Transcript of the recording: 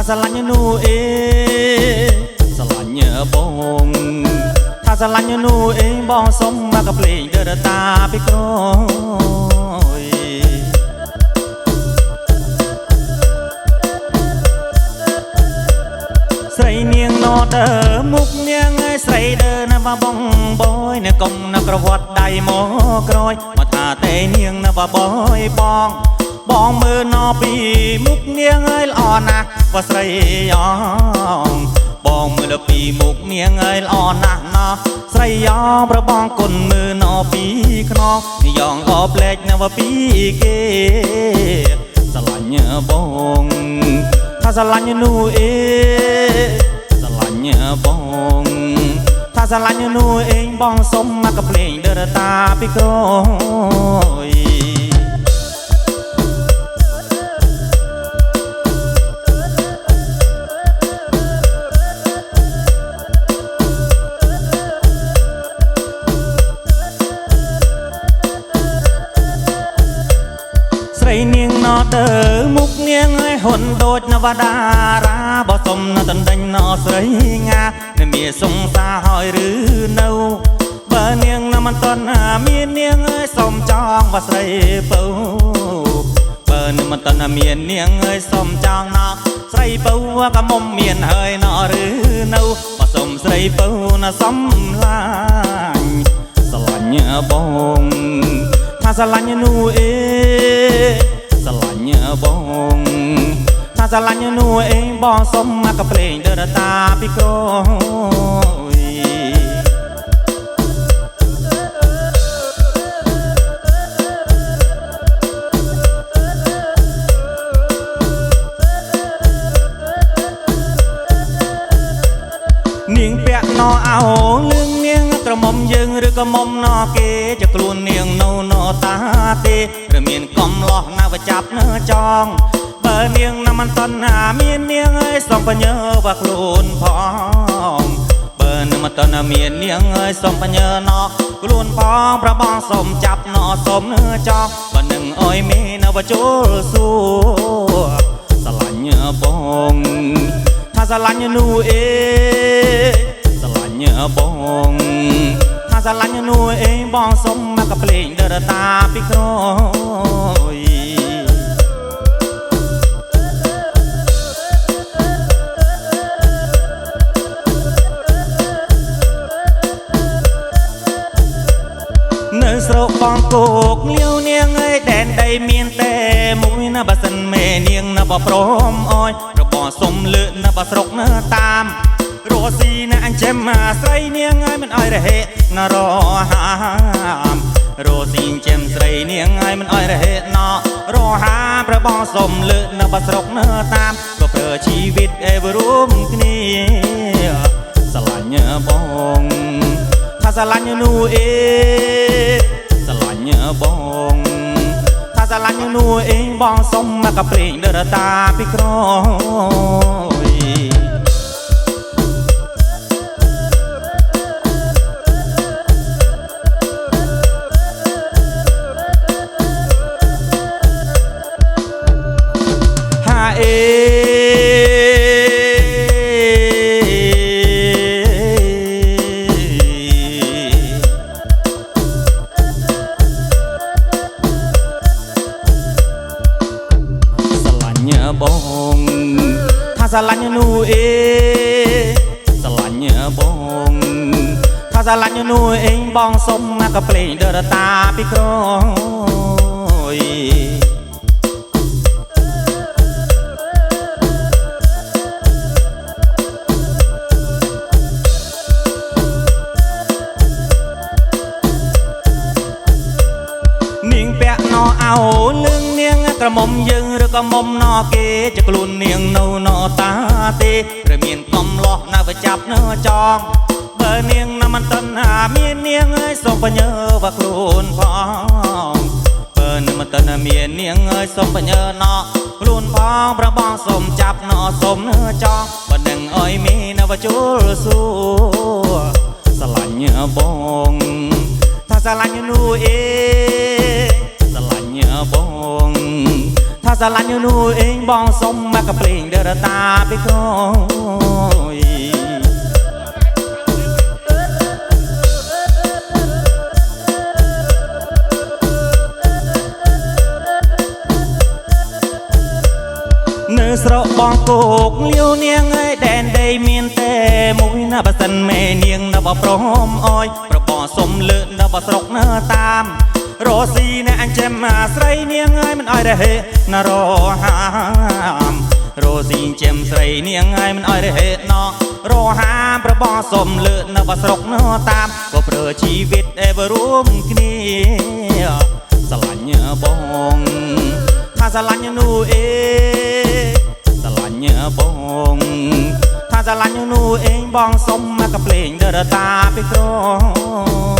ស្រឡាញ់នោះអេស្រឡាញ់បងថាស្រឡាញ់នោះអេបងសុំមកកភ្លេងដើរតាពីក្រោយស្រីនាងណដើមុខនាងឯស្រីដើណាបបងបយនៅកុំនៅក្រវត្តដៃមកក្រោយមកថាតែនាងនៅបបយបងមើលណពីមុខនាងឯល្អណាស់ក៏ស្រីយ៉ងបងមើលពីមុខនាងឯល្អណាស់ណោះស្រីយ៉ងប្របងគុណមើលណពីខ្នងយ៉ងក៏ប្លែកនៅពីគេស្រឡាញ់បងថាស្រឡាញ់នោះអេស្រឡាញ់បងថាស្រឡាញ់នោះអេបងសុំមកកភ្លេងដើរតាពីក្រោយស្រីនាងណដើមុខនាងឲ្យហ៊ុនដូចនវតារាបើសុំនៅតណ្ដេញណស្រីងានឹងមានសង្សារហើយឬនៅបើនាងនៅមិនតន់មាននាងឲ្យសុំចងបើស្រីពៅបើនៅមិនតន់មាននាងឲ្យសុំចងណស្រីពៅក៏មុំមានហើយណឬនៅបើសុំស្រីពៅណាសំឡាញ់ស្រឡាញ់បងថាស្រឡាញ់នោះអេស្រឡាញ់បងថាស្រឡាញ់នោះអេបងសុំមកកភ្លេងដើរតាពីក្រោយនាងពាក់ណអោលឿងនាងក្រមុំយើងឬក៏មុំណគេจะខ្លួននាងនៅណតាទេឬមានកំឡោះណាវចាប់នៅចងបើនាងណាមិនតន់មាននាងឲ្យសំបញ្ញើว่าខ្លួនផងបើនឹងមិនតន់មាននាងឲ្យសំបញ្ញើណខ្លួនផងប្របងសុំចាប់ណសុំចងបើនឹងអុយមាននៅវជុលសួរស្រឡាញ់បងថាស្រឡាញ់នោះអេស្រឡាញ់បងថាស្រឡាញ់នោះអេបងសុំមកកភ្លេងដើរតាពីក្រោយនៅស្រុកបងគោកលាវនាងឯដែនដីមានតែមួយណាបើសិនមេនាងណាបើព្រមអើយរបស់សុំលើកណាបើស្រុកណាតាមរស់ស៊ីណាអញ្ចឹមស្រីនាងឲ្យមិនឲ្យរហេណារហាមរស់ស៊ីអញ្ចឹមស្រីនាងឲ្យមិនឲ្យរហេណរហាមប្របងសុំលើកណាបើស្រុកណាតាមក៏ប្រើជីវិតអេរួមគ្នាស្រឡាញ់បងថាស្រឡាញ់នោះអេស្រឡាញ់បងថាស្រឡាញ់នោះអេបងសុំមកកភ្លេងដើរតាពីក្រោយហាអេបងថាស្រឡាញ់នោះអេស្រឡាញ់បងថាស្រឡាញ់នោះអេបងសុំមកកភ្លេងដើរតាពីក្រោយនាងពាក់ណអោលឿងនាងក្រមុំយើងឬក៏មុំណគេจะខ្លួននាងនៅណតាទេឬមានកំឡោះណាវចាប់នៅចងបើនាងណាមិនតន់មាននាងឲ្យសុំបញ្ញើว่าខ្លួនផងបើនឹងមិនតន់មាននាងឲ្យសុំបញ្ញើណខ្លួនផងប្របងសុំចាប់ណសុំចងបើនឹងអុយមាននៅវជុលសួរស្រឡាញ់បងថាស្រឡាញ់នោះអេស្រឡាញ់បងថា ស្រឡាញ់នោះអេងបងសុំមកកភ្លេងដរតាពីក្រោយនៅស្រកបងគោកលាវនាងអើយដែនដីមានតែមួយណាបើសិនមេនាងនៅបព្រមអើយប្របសុំលើកនៅបស្រុកនៅតាមរស់ស៊ីណែអញ្ចឹមអាស្រីនាងអើយមិនអើយរហេណរហាមរស់ស៊ីអញ្ចឹមស្រីនាងអើយមិនអើយរហេណរហាមប្របសុំលើកនៅបស្រុកនៅតាមក៏ប្រើជីវិតឯបរួមគ្នាស្រឡាញ់បងថាស្រឡាញ់នោះអេស្រឡាញ់បងថាស្រឡាញ់នោះអេងបងសុំមកកភ្លេងដរតាពីក្រោយ